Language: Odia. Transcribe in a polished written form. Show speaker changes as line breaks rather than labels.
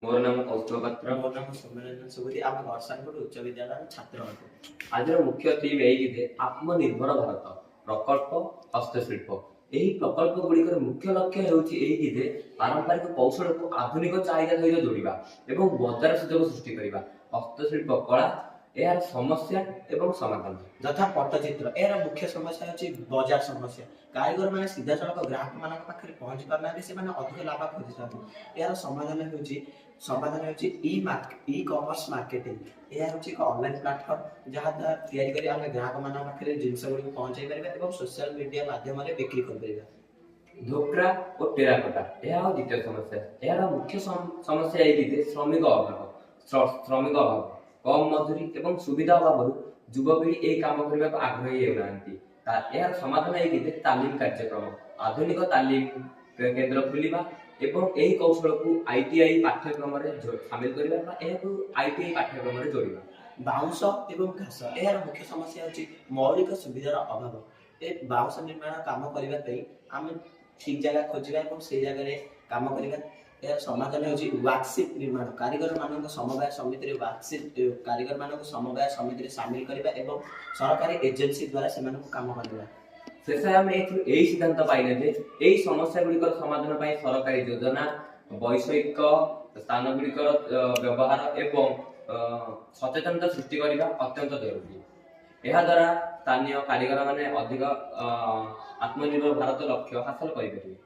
ମୋର ନାମ କୌସ୍ତୁଭ ପାତ୍ର।
ମୋ ନାମ ସୌମ୍ୟରଞ୍ଜନ ସୁବୁଦ୍ଧି। ଆମେ ଘରସାନପୁର ଉଚ୍ଚ ବିଦ୍ୟାଳୟର ଛାତ୍ର ଅଟୁ।
ଆଜିର ମୁଖ୍ୟ ଥିମ୍ ଏଇ ଯେ ଆତ୍ମନିର୍ଭର ଭାରତ ପ୍ରକଳ୍ପ ହସ୍ତଶିଳ୍ପ। ଏହି ପ୍ରକଳ୍ପ ଗୁଡ଼ିକର ମୁଖ୍ୟ ଲକ୍ଷ୍ୟ ହେଉଛି ଏହି ଯେ ପାରମ୍ପରିକ କୌଶଳକୁ ଆଧୁନିକ ଚାହିଦା ସହିତ ଯୋଡ଼ିବା ଏବଂ ବଜାର ସୁଯୋଗ ସୃଷ୍ଟି କରିବା। ହସ୍ତଶିଳ୍ପ କଳା ଏହାର ସମସ୍ୟା ଏବଂ ସମାଧାନ।
ଯଥା ପଟ୍ଟଚିତ୍ର, ଏହାର ମୁଖ୍ୟ ସମସ୍ୟା ହେଉଛି ବଜାର ସମସ୍ୟା। କାରିଗରମାନେ ସିଧାସଳଖ ଗ୍ରାହକମାନଙ୍କ ପାଖରେ ପହଞ୍ଚି ପାରୁନାହାନ୍ତି, ସେମାନେ ଅଧିକ ଲାଭ ଖୋଜୁଛନ୍ତି। ଏହାର ସମାଧାନ ହେଉଛି ଇ କମର୍ସ ମାର୍କେଟିଂ। ଏହା ହେଉଛି ଏକ ଅନଲାଇନ୍ ପ୍ଲାଟଫର୍ମ ଯାହାଦ୍ୱାରା ତିଆରି କରି ଆମେ ଗ୍ରାହକମାନଙ୍କ ପାଖରେ ଜିନିଷ ଗୁଡ଼ିକୁ ପହଞ୍ଚାଇ ପାରିବା ଏବଂ ସୋସିଆଲ ମିଡ଼ିଆ ମାଧ୍ୟମରେ ବିକ୍ରି କରିପାରିବା।
ଧୋକ୍ରା ଓ ଟେରାକୋଟା ଏହା ଆଉ ଦ୍ୱିତୀୟ ସମସ୍ୟା। ଏହାର ମୁଖ୍ୟ ସମସ୍ୟା ଏଇ ଯେ ଶ୍ରମିକ ଅଭାବ, କମ୍ ମଜୁରୀ ଏବଂ ସୁବିଧା ଅଭାବରୁ ଯୁବପିଢ଼ି ଏହି କାମ କରିବାକୁ ଆଗ୍ରହୀ ହେଉନାହାନ୍ତି। ଏହାର ସମାଧାନ ଏଇ ଯେ ତାଲିମ କାର୍ଯ୍ୟକ୍ରମ, ଆଧୁନିକ ତାଲିମ କେନ୍ଦ୍ର ଖୋଲିବା ଏବଂ ଏହି କୌଶଳକୁ ITI ପାଠ୍ୟକ୍ରମରେ ସାମିଲ କରିବା ବା ଏହାକୁ ITI ପାଠ୍ୟକ୍ରମରେ ଯୋଡ଼ିବା।
ବାଉଁଶ ଏବଂ ଘାସ, ଏହାର ମୁଖ୍ୟ ସମସ୍ୟା ହେଉଛି ମୌଳିକ ସୁବିଧାର ଅଭାବ। ଏ ବାଉଁଶ ନିର୍ମାଣ କାମ କରିବା ପାଇଁ ଆମେ ଠିକ୍ ଜାଗା ଖୋଜିବା ଏବଂ ସେଇ ଜାଗାରେ କାମ କରିବା। ଏହାର ସମାଧାନ ହେଉଛି ୱାର୍କସିପ୍ ନିର୍ମାଣ, କାରିଗରମାନଙ୍କୁ ସମବାୟ ସମିତିରେ ସାମିଲ କରିବା ଏବଂ ସରକାରୀ ଏଜେନ୍ସି ଦ୍ୱାରା ସେମାନଙ୍କୁ କାମ କରିବା।
ଶେଷରେ ଆମେ ଏଥିରୁ ଏହି ସିଦ୍ଧାନ୍ତ ପାଇଲେ ଯେ ଏହି ସମସ୍ୟା ଗୁଡ଼ିକର ସମାଧାନ ପାଇଁ ସରକାରୀ ଯୋଜନା, ବୈଷୟିକ ସ୍ଥାନ ଗୁଡ଼ିକର ବ୍ୟବହାର ଏବଂ ସଚେତନତା ସୃଷ୍ଟି କରିବା ଅତ୍ୟନ୍ତ ଜରୁରୀ। ଏହାଦ୍ୱାରା ସ୍ଥାନୀୟ କାରିଗରମାନେ ଅଧିକ ଆତ୍ମନିର୍ଭର ଭାରତ ଲକ୍ଷ୍ୟ ହାସଲ କରିପାରିବେ।